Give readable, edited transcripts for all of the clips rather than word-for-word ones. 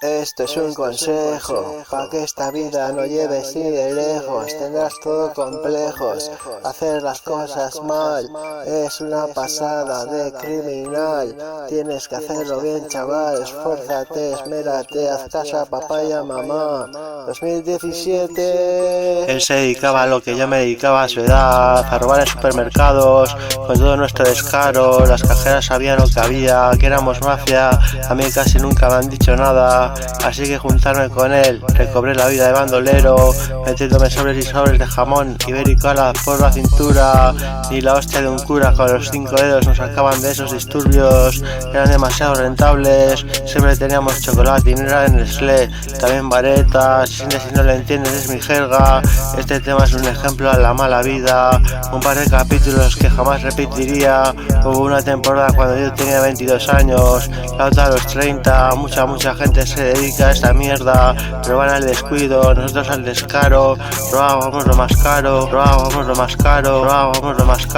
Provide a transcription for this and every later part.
Esto es un consejo, pa' que esta vida no lleves ni de lejos, tendrás todo complejos, hacer las cosas mal, es una pasada de criminal, tienes que hacerlo bien chaval, esfuérzate, esmérate, haz caso a papá y a mamá. 2017. Él se dedicaba a lo que yo me dedicaba a su edad, a robar en supermercados, con todo nuestro descaro, las cajeras sabían lo que había, que éramos mafia, a mí casi nunca me han dicho nada, así que juntarme con él, recobré la vida de bandolero, metiéndome sobres y sobres de jamón ibérico por la cintura, y la hostia de un cura con los 5 dedos nos sacaban de esos disturbios, eran demasiado rentables, siempre teníamos chocolate y no era en Nestlé, también varetas, si no lo entiendes es mi jerga, este tema es un ejemplo a la mala vida, un par de capítulos que jamás repetiría, hubo una temporada cuando yo tenía 22 años, la otra a los 30, mucha gente se dedica a esta mierda, pero van al descuido, nosotros al descaro, robábamos lo más caro,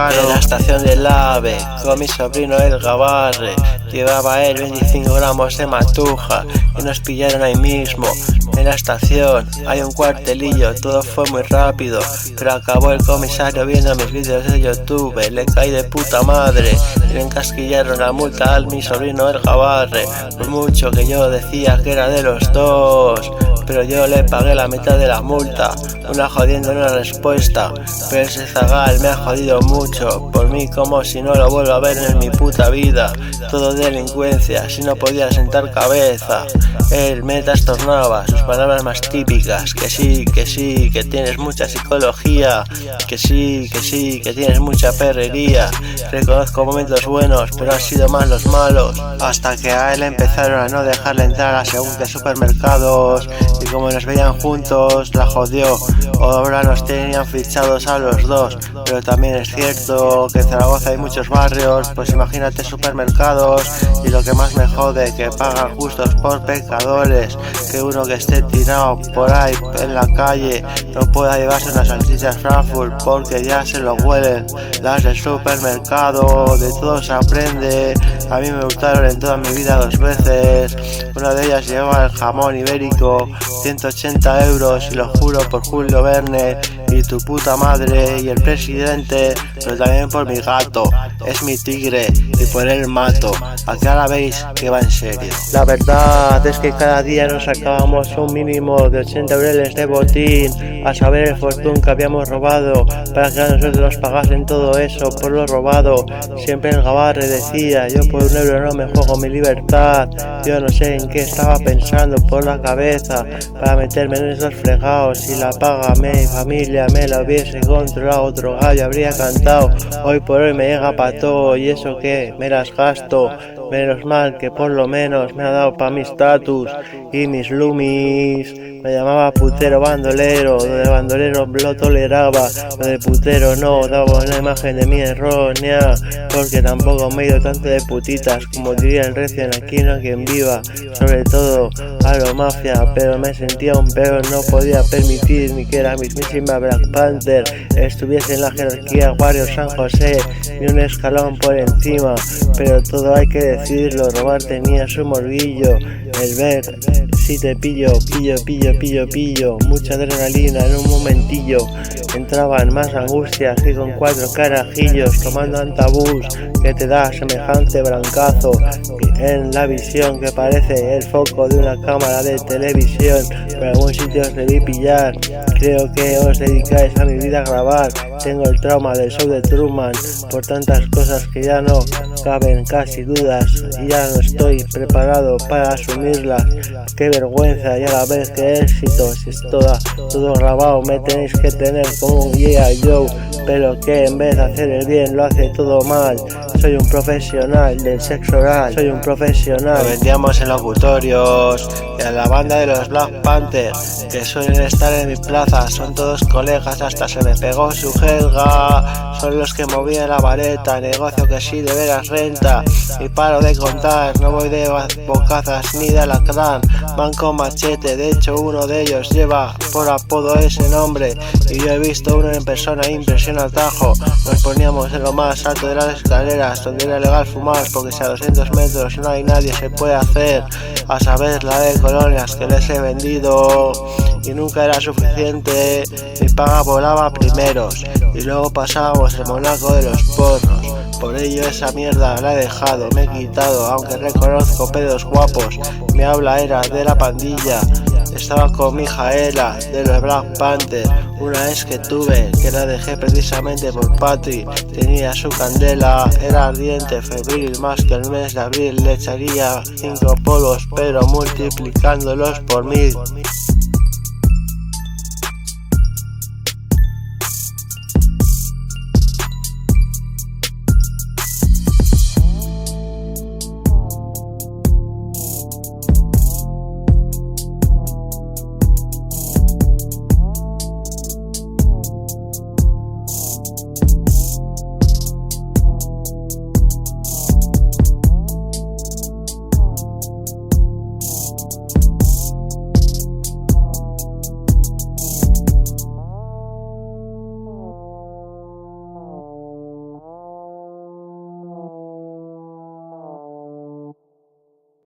en la estación del AVE, con mi sobrino el Gabarre, llevaba él 25 gramos de matuja y nos pillaron ahí mismo. En la estación hay un cuartelillo, todo fue muy rápido, pero acabó el comisario viendo mis vídeos de YouTube, le caí de puta madre y le encasquillaron la multa al mi sobrino el Gabarre, por mucho que yo decía que era de los dos, pero yo le pagué la mitad de la multa, una jodiendo una respuesta, pero ese zagal me ha jodido mucho, por mí como si no lo vuelvo a ver en mi puta vida, todo delincuencia, si no podía sentar cabeza, él me trastornaba, sus palabras más típicas, que sí, que tienes mucha psicología, que sí, que tienes mucha perrería, reconozco momentos buenos, pero han sido más los malos, hasta que a él empezaron a no dejarle entrar a según qué supermercados, y como nos veían juntos, la jodió, ahora nos tenían fichados a los dos, pero también es cierto que en Zaragoza hay muchos barrios, pues imagínate supermercados, y lo que más me jode, que pagan justos por pecadores, que uno que esté tirado por ahí en la calle no pueda llevarse unas salchichas Frankfurt porque ya se lo huelen, las del supermercado, de todo se aprende, a mí me gustaron en toda mi vida 2 veces, una de ellas llevaba el jamón ibérico, 180 euros y lo juro por Julio Verne y tu puta madre y el presidente, pero también por mi gato, es mi tigre y por él mato, aquí ahora veis que va en serio. La verdad es que cada día nos sacábamos un mínimo de 80 euros de botín, a saber el fortune que habíamos robado, para que a nosotros nos pagasen todo eso por lo robado, siempre el Gabarre decía, yo por 1 euro no me juego mi libertad, yo no sé en qué estaba pensando por la cabeza, para meterme en esos fregados, si la paga mi familia me la hubiese controlado, otro gallo habría cantado, hoy por hoy me llega pa' todo y eso que me las gasto, menos mal que por lo menos me ha dado pa' mi status y mis loomies, me llamaba putero bandolero, lo de bandolero lo toleraba, lo de putero no, daba una imagen de mí errónea, porque tampoco me he ido tanto de putitas, como diría el recio en Aquí no hay quien viva, sobre todo a lo mafia, pero me sentía un peor, no podía permitir ni que la mismísima Black Panther estuviese en la jerarquía Warrior San José, ni un escalón por encima, pero todo hay que decirlo, robar tenía su morguillo, el ver si te pillo, mucha adrenalina en un momentillo, entraban más angustias que con 4 carajillos tomando antabús que te da semejante brancazo en la visión que parece el foco de una cámara de televisión, por algún sitio os debí pillar, creo que os dedicáis a mi vida a grabar, tengo el trauma del show de Truman, por tantas cosas que ya no caben casi dudas y ya no estoy preparado para asumirlas, qué vergüenza y a la vez que éxito, si es todo grabado me tenéis que tener como un yeah yo, pero que en vez de hacer el bien lo hace todo mal, soy un profesional del sexo oral, soy un profesional. Lo vendíamos en locutorios y a la banda de los Black Panther que suelen estar en mi plaza, son todos colegas, hasta se me pegó su jerga, son los que movían la vareta, negocio que sí de veras renta, y paro de contar, no voy de bocazas ni de alacrán, Van con machete, de hecho uno de ellos lleva por apodo ese nombre. Y yo he visto uno en persona, impresiona tajo. Nos poníamos en lo más alto de las escaleras, donde era legal fumar, porque si a 200 metros no hay nadie se puede hacer. A saber la de colonias que les he vendido, y nunca era suficiente. Mi paga volaba primeros, y luego pasábamos el Monaco de los pornos. Por ello esa mierda la he dejado, me he quitado, aunque reconozco pedos guapos. Mi habla era de la pandilla, estaba con Mijaela de los Black Panther. Una ex que tuve, que la dejé precisamente por Patri. Tenía su candela, era ardiente, febril, más que el mes de abril. Le echaría 5 polvos, pero multiplicándolos por 1000.